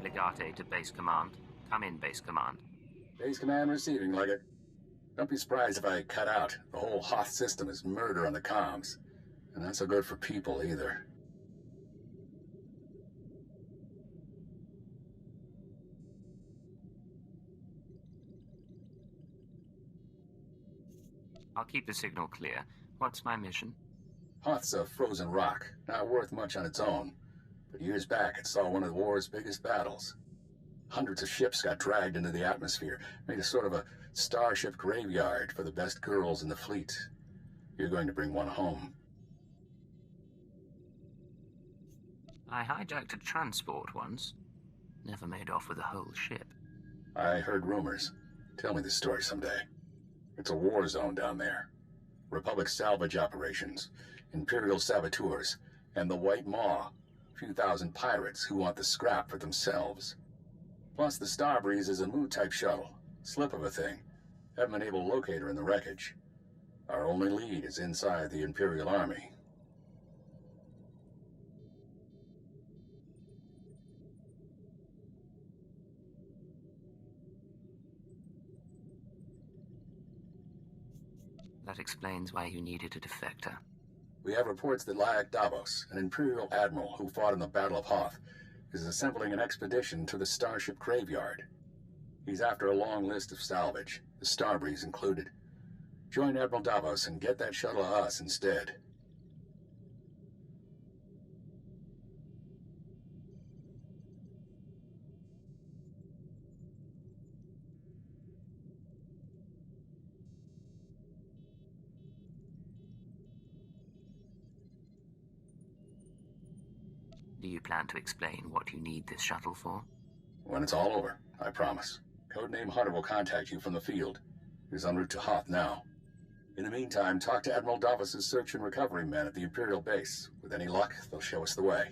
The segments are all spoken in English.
Legate to Base Command. Come in, Base Command. Base Command receiving, Leggett. Don't be surprised if I cut out. The whole Hoth system is murder on the comms. And not so good for people, either. I'll keep the signal clear. What's my mission? Hoth's a frozen rock, not worth much on its own. But years back, it saw one of the war's biggest battles. Hundreds of ships got dragged into the atmosphere, made a sort of a starship graveyard for the best girls in the fleet. You're going to bring one home. I hijacked a transport once. Never made off with a whole ship. I heard rumors. Tell me the story someday. It's a war zone down there. Republic salvage operations, Imperial saboteurs, and the White Maw. A few thousand pirates who want the scrap for themselves. Plus the Starbreeze is a Mu-type shuttle. Slip of a thing. Haven't been able to locate her in the wreckage. Our only lead is inside the Imperial Army. That explains why you needed a defector. We have reports that Lyak Davos, an Imperial admiral who fought in the Battle of Hoth, is assembling an expedition to the Starship Graveyard. He's after a long list of salvage, the Starbreeze included. Join Admiral Davos and get that shuttle to us instead. Do you plan to explain what you need this shuttle for? When it's all over, I promise. Codename Hunter will contact you from the field. He's en route to Hoth now. In the meantime, talk to Admiral Davos' search and recovery men at the Imperial Base. With any luck, they'll show us the way.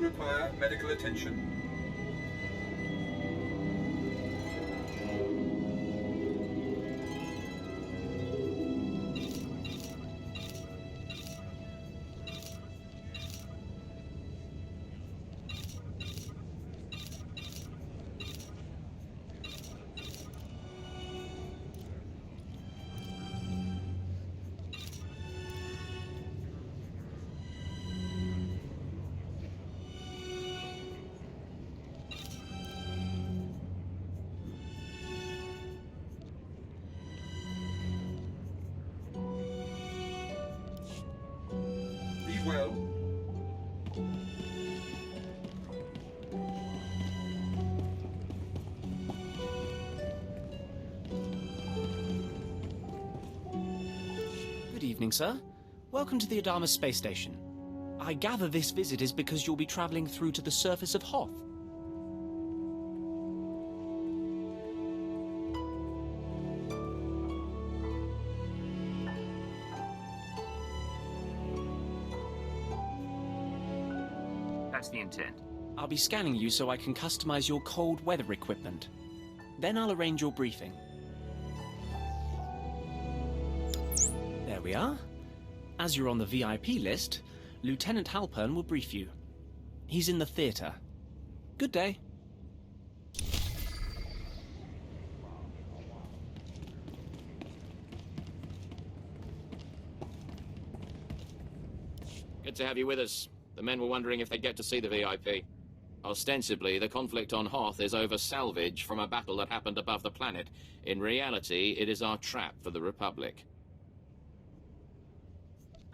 Require medical attention. Good evening, sir. Welcome to the Adama space station. I gather this visit is because you'll be traveling through to the surface of Hoth. That's the intent. I'll be scanning you so I can customize your cold weather equipment. Then I'll arrange your briefing. There we are. As you're on the VIP list, Lieutenant Halpern will brief you. He's in the theatre. Good day. Good to have you with us. The men were wondering if they'd get to see the VIP. Ostensibly, the conflict on Hoth is over salvage from a battle that happened above the planet. In reality, it is our trap for the Republic.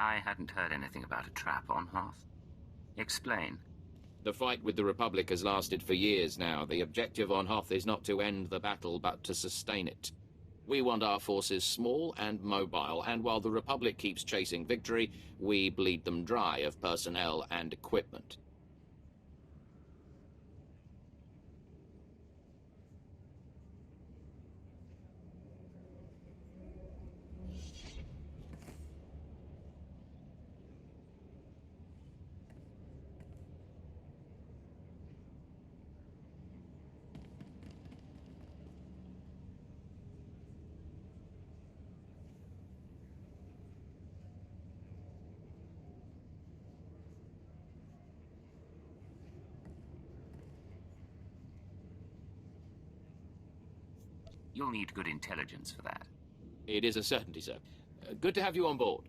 I hadn't heard anything about a trap on Hoth. Explain. The fight with the Republic has lasted for years now. The objective on Hoth is not to end the battle, but to sustain it. We want our forces small and mobile, and while the Republic keeps chasing victory, we bleed them dry of personnel and equipment. You'll need good intelligence for that. It is a certainty, sir. Good to have you on board.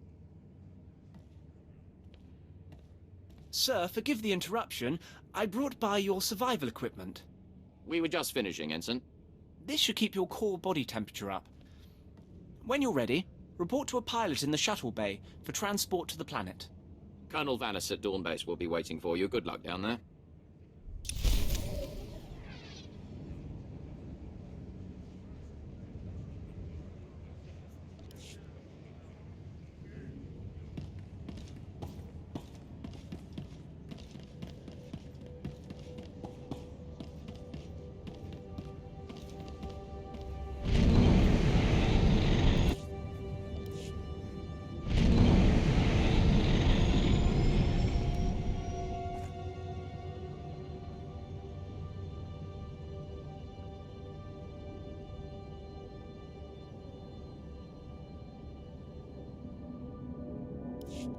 Sir, forgive the interruption. I brought by your survival equipment. We were just finishing, Ensign. This should keep your core body temperature up. When you're ready, report to a pilot in the shuttle bay for transport to the planet. Colonel Vanis at Dawn Base will be waiting for you. Good luck down there.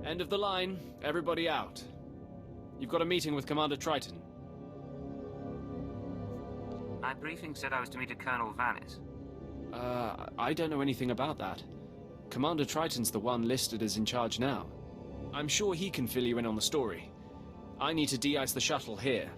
End of the line. Everybody out. You've got a meeting with Commander Triton. My briefing said I was to meet a Colonel Vanis. I don't know anything about that. Commander Triton's the one listed as in charge now. I'm sure he can fill you in on the story. I need to de-ice the shuttle here.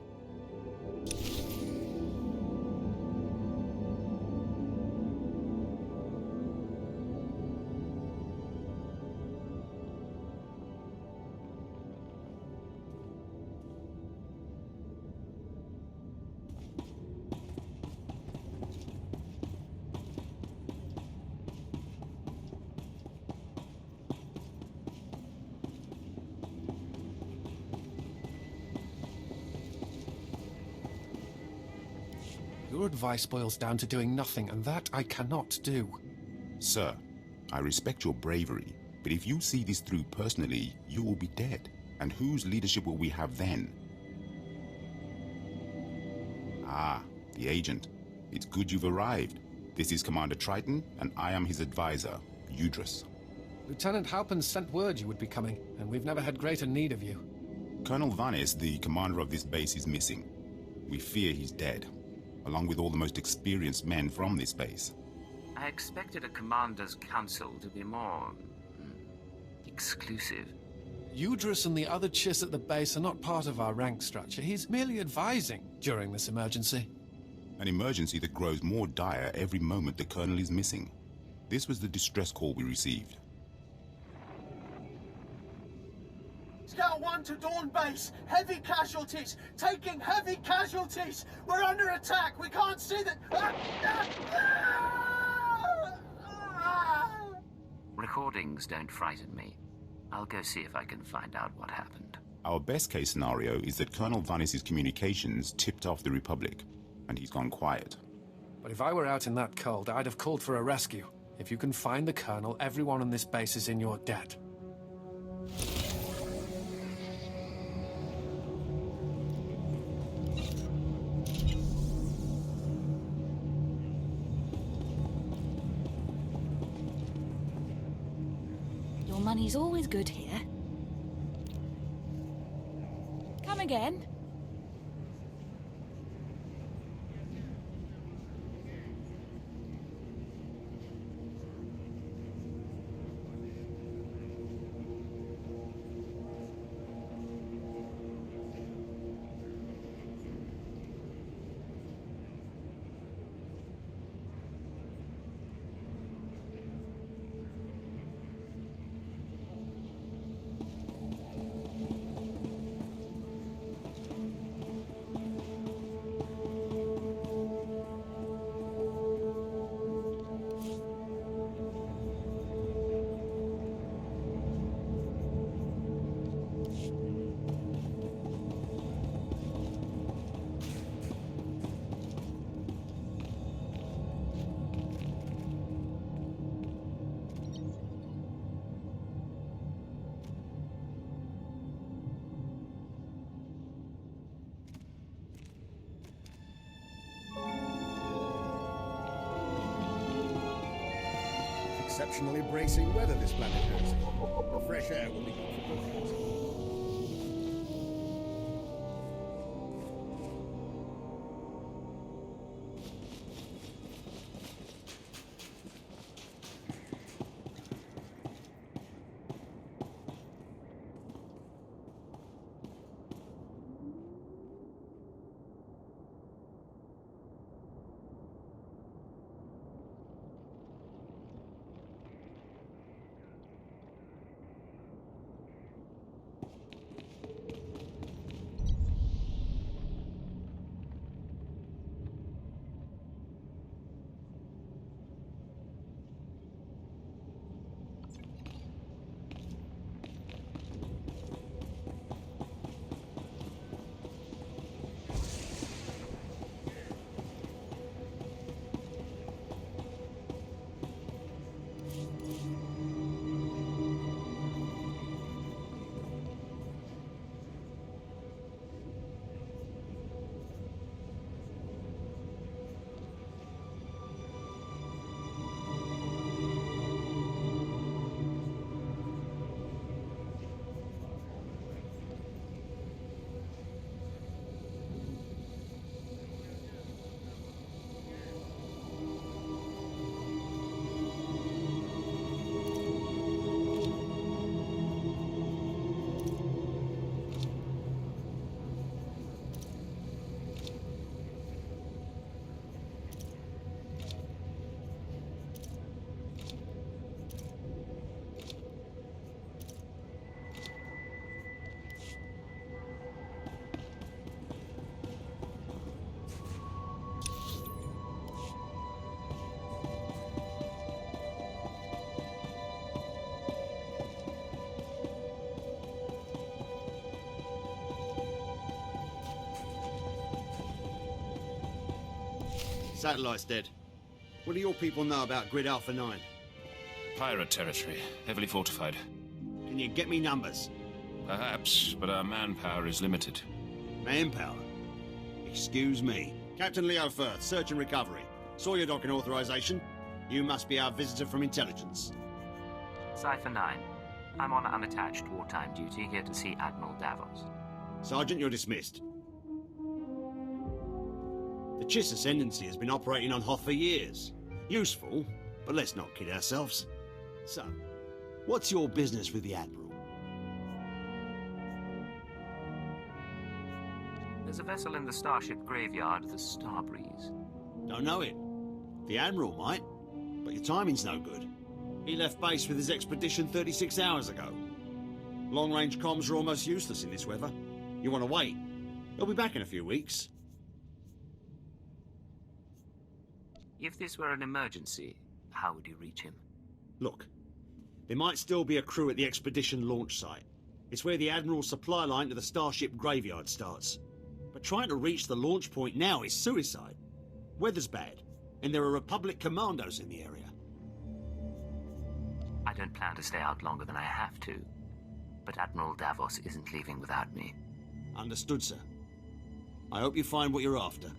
Your advice boils down to doing nothing, and that I cannot do. Sir, I respect your bravery, but if you see this through personally, you will be dead. And whose leadership will we have then? Ah, the agent. It's good you've arrived. This is Commander Triton, and I am his advisor, Udris. Lieutenant Halpern sent word you would be coming, and we've never had greater need of you. Colonel Vanis, the commander of this base, is missing. We fear he's dead, along with all the most experienced men from this base. I expected a commander's council to be more exclusive. Udris and the other Chiss at the base are not part of our rank structure. He's merely advising during this emergency. An emergency that grows more dire every moment the colonel is missing. This was the distress call we received. Scout 1 to Dawn Base. Heavy casualties. Taking heavy casualties. We're under attack. We can't see that. Recordings don't frighten me. I'll go see if I can find out what happened. Our best case scenario is that Colonel Vanis's communications tipped off the Republic, and he's gone quiet. But if I were out in that cold, I'd have called for a rescue. If you can find the Colonel, everyone on this base is in your debt. Your money's always good here. Come again? Exceptionally bracing weather this planet has. The fresh air will be good for both. Satellite's dead. What do your people know about Grid Alpha 9? Pirate territory, heavily fortified. Can you get me numbers? Perhaps, but our manpower is limited. Manpower? Excuse me. Captain Leo Firth, search and recovery. Saw your docking authorization. You must be our visitor from intelligence. Cypher 9. I'm on unattached wartime duty, here to see Admiral Davos. Sergeant, you're dismissed. The Chiss Ascendancy has been operating on Hoth for years. Useful, but let's not kid ourselves. So, what's your business with the Admiral? There's a vessel in the starship graveyard, the Starbreeze. Don't know it. The Admiral might, but your timing's no good. He left base with his expedition 36 hours ago. Long-range comms are almost useless in this weather. You want to wait? He'll be back in a few weeks. If this were an emergency, how would you reach him? Look, There might still be a crew at the expedition launch site. It's where the Admiral's supply line to the Starship graveyard starts. But trying to reach the launch point now is suicide. Weather's bad, and there are Republic commandos in the area. I don't plan to stay out longer than I have to, but Admiral Davos isn't leaving without me. Understood, sir. I hope you find what you're after.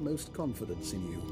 utmost confidence in you.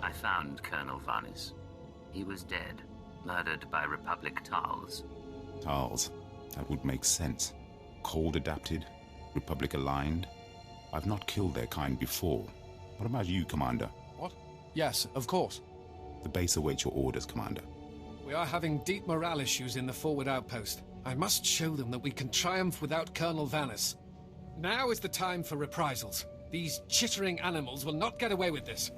I found Colonel Vanis. He was dead, murdered by Republic Tals. Tals. That would make sense. Cold adapted, Republic aligned. I've not killed their kind before. What about you, Commander? What? Yes, of course. The base awaits your orders, Commander. We are having deep morale issues in the forward outpost. I must show them that we can triumph without Colonel Vanis. Now is the time for reprisals. These chittering animals will not get away with this.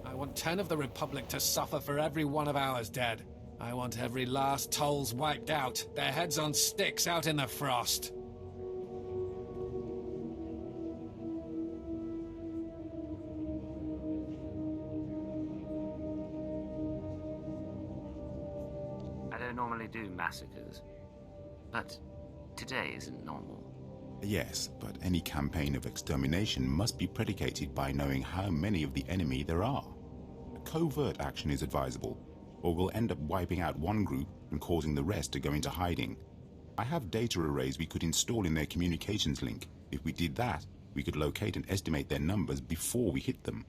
I want 10 of the Republic to suffer for every one of ours dead. I want every last Tolls wiped out, their heads on sticks out in the frost. I don't normally do massacres, but today isn't normal. Yes, but any campaign of extermination must be predicated by knowing how many of the enemy there are. A covert action is advisable, or we'll end up wiping out one group and causing the rest to go into hiding. I have data arrays we could install in their communications link. If we did that, we could locate and estimate their numbers before we hit them.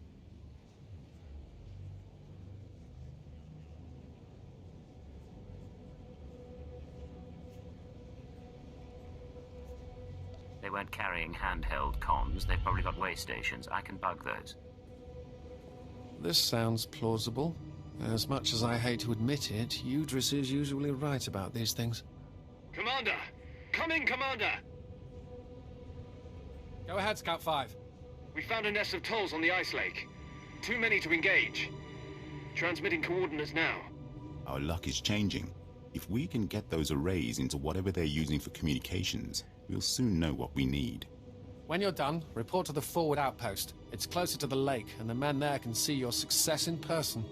They weren't carrying handheld comms. They've probably got way stations. I can bug those. This sounds plausible. As much as I hate to admit it, Udris is usually right about these things. Commander! Come in, Commander! Go ahead, Scout 5. We found a nest of Tolls on the ice lake. Too many to engage. Transmitting coordinates now. Our luck is changing. If we can get those arrays into whatever they're using for communications, we'll soon know what we need. When you're done, report to the forward outpost. It's closer to the lake, and the men there can see your success in person.